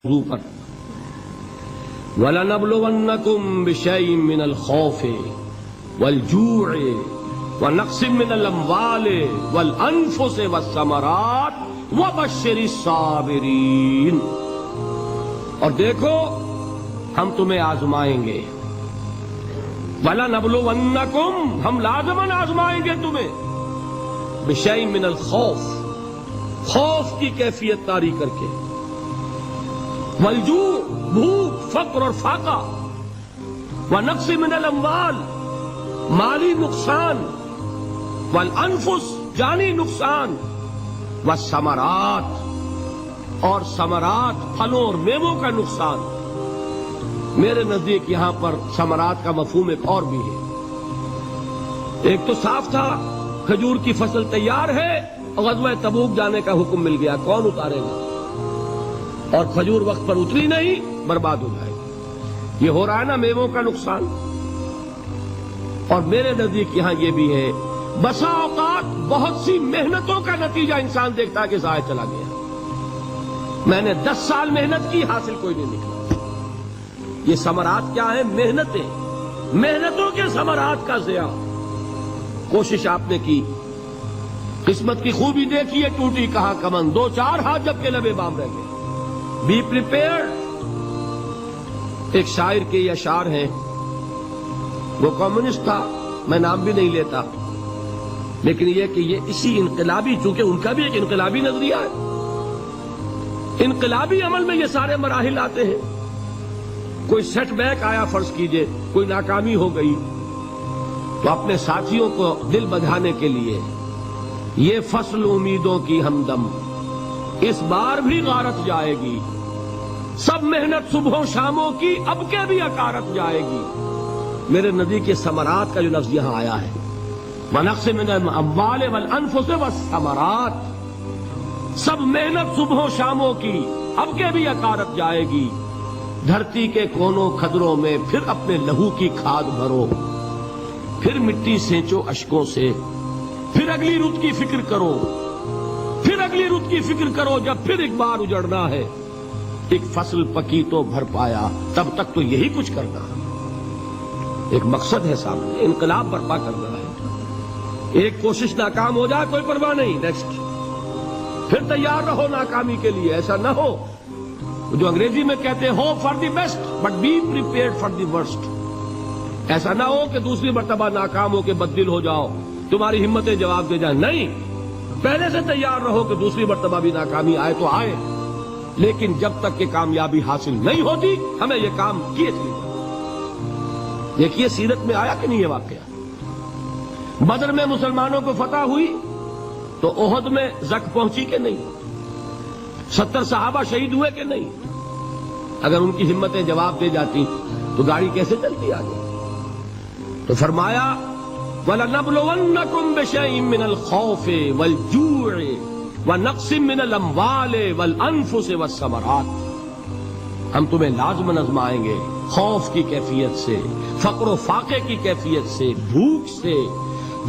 پر وَلَنَبْلُوَنَّكُمْ بِشَيْءٍ مِّنَ الْخَوْفِ وَالْجُوعِ وَنَقْصٍ مِّنَ الْأَمْوَالِ وَالْأَنفُسِ وَالثَّمَرَاتِ وَبَشِّرِ الصَّابِرِينَ۔ اور دیکھو ہم تمہیں آزمائیں گے، وَلَنَبْلُوَنَّكُمْ ہم لازماً آزمائیں گے تمہیں، بِشَيْءٍ مِّنَ الْخَوْفِ خوف کی کیفیت طاری کر کے، والجوع بھوک فقر اور فاقہ، ونقص من الاموال مالی نقصان، والانفس جانی نقصان، والثمرات اور ثمرات پھلوں اور میووں کا نقصان۔ میرے نزدیک یہاں پر ثمرات کا مفہوم ایک اور بھی ہے۔ ایک تو صاف تھا کھجور کی فصل تیار ہے اور غزوہ تبوک جانے کا حکم مل گیا، کون اتارے گا؟ اور کھجور وقت پر اتری نہیں، برباد ہو جائے گی۔ یہ ہو رہا ہے نا میووں کا نقصان۔ اور میرے نزدیک یہاں یہ بھی ہے، بسا اوقات بہت سی محنتوں کا نتیجہ انسان دیکھتا ہے کہ ضائع چلا گیا، میں نے 10 سال محنت کی، حاصل کوئی نہیں نکلا۔ یہ ثمرات کیا ہیں؟ محنتوں کے ثمرات کا ضیاع۔ کوشش آپ نے کی، قسمت کی خوبی دیکھیے، ٹوٹی کہاں کمن، 2-4 ہاتھ جب کے لبے بام رہ گئے۔ Be prepared. ایک شاعر کے یہ اشعار ہیں، وہ کمیونسٹ تھا، میں نام بھی نہیں لیتا، لیکن یہ کہ یہ اسی انقلابی، چونکہ ان کا بھی ایک انقلابی نظریہ ہے، انقلابی عمل میں یہ سارے مراحل آتے ہیں۔ کوئی سیٹ بیک آیا فرض کیجئے، کوئی ناکامی ہو گئی، تو اپنے ساتھیوں کو دل بدھانے کے لیے یہ فصل امیدوں کی ہمدم اس بار بھی غارت جائے گی، سب محنت صبحوں شاموں کی اب کے بھی اکارت جائے گی۔ میرے نزدیک یہ ثمرات کا جو لفظ یہاں آیا ہے، وَنَقْصٍ مِّنَ الْأَمْوَالِ وَالْأَنفُسِ وَالثَّمَرَاتِ، سب محنت صبحوں شاموں کی اب کے بھی اکارت جائے گی۔ دھرتی کے کونوں کھدروں میں پھر اپنے لہو کی کھاد بھرو، پھر مٹی سینچو اشکوں سے، پھر اگلی رت کی فکر کرو، پھر اگلی رت کی فکر کرو، جب پھر ایک بار اجڑنا ہے۔ ایک فصل پکی تو بھر پایا، تب تک تو یہی کچھ کرنا ہے۔ ایک مقصد ہے سامنے، انقلاب برپا کرنا ہے۔ ایک کوشش ناکام ہو جائے کوئی پرواہ نہیں، نیکسٹ، پھر تیار رہو ناکامی کے لیے۔ ایسا نہ ہو جو انگریزی میں کہتے ہیں hope for the best but be prepared for the worst. ایسا نہ ہو کہ دوسری مرتبہ ناکام ہو کے بددل ہو جاؤ، تمہاری ہمتیں جواب دے جائیں، نہیں، پہلے سے تیار رہو کہ دوسری مرتبہ بھی ناکامی آئے تو آئے، لیکن جب تک کہ کامیابی حاصل نہیں ہوتی ہمیں یہ کام کیے چلے۔ دیکھیے سیرت میں آیا کہ نہیں یہ واقعہ؟ بدر میں مسلمانوں کو فتح ہوئی تو احد میں زک پہنچی کہ نہیں؟ 70 صحابہ شہید ہوئے کہ نہیں؟ اگر ان کی ہمتیں جواب دے جاتی تو گاڑی کیسے چلتی آگے؟ تو فرمایا وَلَنَبْلُوَنَّكُمْ بِشَيْءٍ مِّنَ الْخَوْفِ وَالْجُوعِ وَنَقْصٍ مِّنَ الْأَمْوَالِ وَالْأَنفُسِ وَالثَّمَرَاتِ۔ ہم تمہیں لازماً آزمائیں گے، خوف کی کیفیت سے، فقر و فاقے کی کیفیت سے، بھوک سے،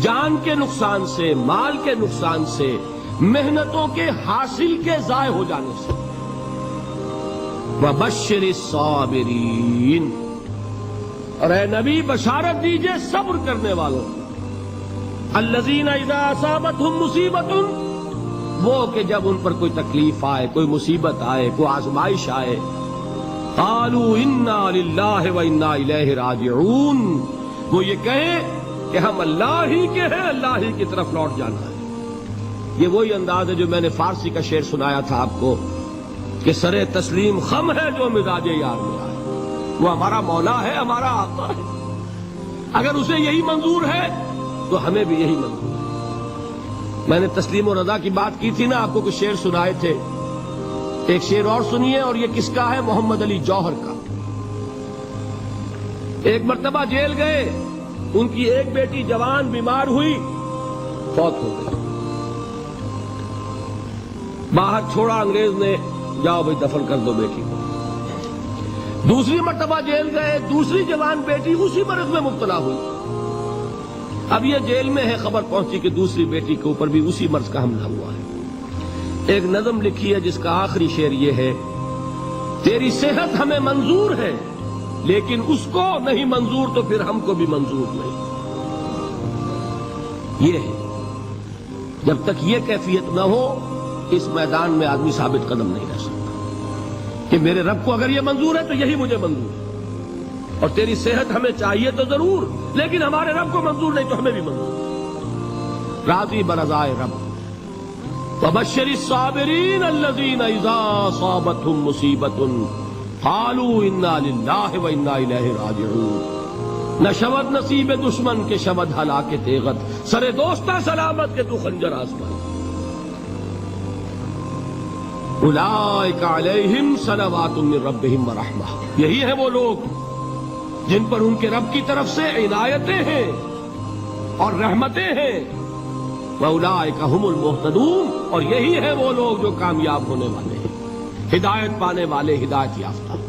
جان کے نقصان سے، مال کے نقصان سے، محنتوں کے حاصل کے ضائع ہو جانے سے۔ وَبَشِّرِ الصَّابِرِينَ، اور اے نبی بشارت دیجئے صبر کرنے والوں، الذین اذا اصابتہم مصیبت، وہ کہ جب ان پر کوئی تکلیف آئے، کوئی مصیبت آئے، کوئی آزمائش آئے، قالوا انا للہ وانا الیہ راجعون، وہ یہ کہیں کہ ہم اللہ ہی کے ہیں، اللہ ہی کی طرف لوٹ جانا ہے۔ یہ وہی انداز ہے جو میں نے فارسی کا شعر سنایا تھا آپ کو کہ سرے تسلیم خم ہے جو مزاج یار میں آئے۔ وہ ہمارا مولا ہے، ہمارا آقا ہے، اگر اسے یہی منظور ہے تو ہمیں بھی یہی منظور ہے۔ میں نے تسلیم و رضا کی بات کی تھی نا، آپ کو کچھ شعر سنائے تھے، ایک شعر اور سنیے، اور یہ کس کا ہے؟ محمد علی جوہر کا۔ ایک مرتبہ جیل گئے، ان کی ایک بیٹی جوان بیمار ہوئی، فوت ہو گئی، باہر چھوڑا انگریز نے، جاؤ بھائی دفن کر دو بیٹی کو۔ دوسری مرتبہ جیل گئے، دوسری جوان بیٹی اسی مرض میں مبتلا ہوئی، اب یہ جیل میں ہے، خبر پہنچی کہ دوسری بیٹی کے اوپر بھی اسی مرض کا حملہ ہوا ہے۔ ایک نظم لکھی ہے جس کا آخری شعر یہ ہے تیری صحت ہمیں منظور ہے لیکن اس کو نہیں منظور تو پھر ہم کو بھی منظور نہیں. یہ ہے. جب تک یہ کیفیت نہ ہو اس میدان میں آدمی ثابت قدم نہیں رہ سکتا کہ میرے رب کو اگر یہ منظور ہے تو یہی مجھے منظور ہے. اور تیری صحت ہمیں چاہیے تو ضرور لیکن ہمارے رب کو منظور نہیں تو ہمیں بھی منظور. راضی برضائے رب. وبشر الصابرین الذین اذا اصابتهم مصیبۃ قالوا انا للہ وانا الیہ راجعون. نہ شود نصیب دشمن کے شود ہلاک تیغت سر دوستہ سلامت کے تو خنجر آسمان. اولئک علیہم صلوات من ربہم ورحمہ. یہی ہے وہ لوگ جن پر ان کے رب کی طرف سے عنایتیں ہیں اور رحمتیں ہیں. وَأُولَٰئِكَ هُمُ الْمُهْتَدُونَ. اور یہی ہے وہ لوگ جو کامیاب ہونے والے ہیں, ہدایت پانے والے, ہدایت یافتہ.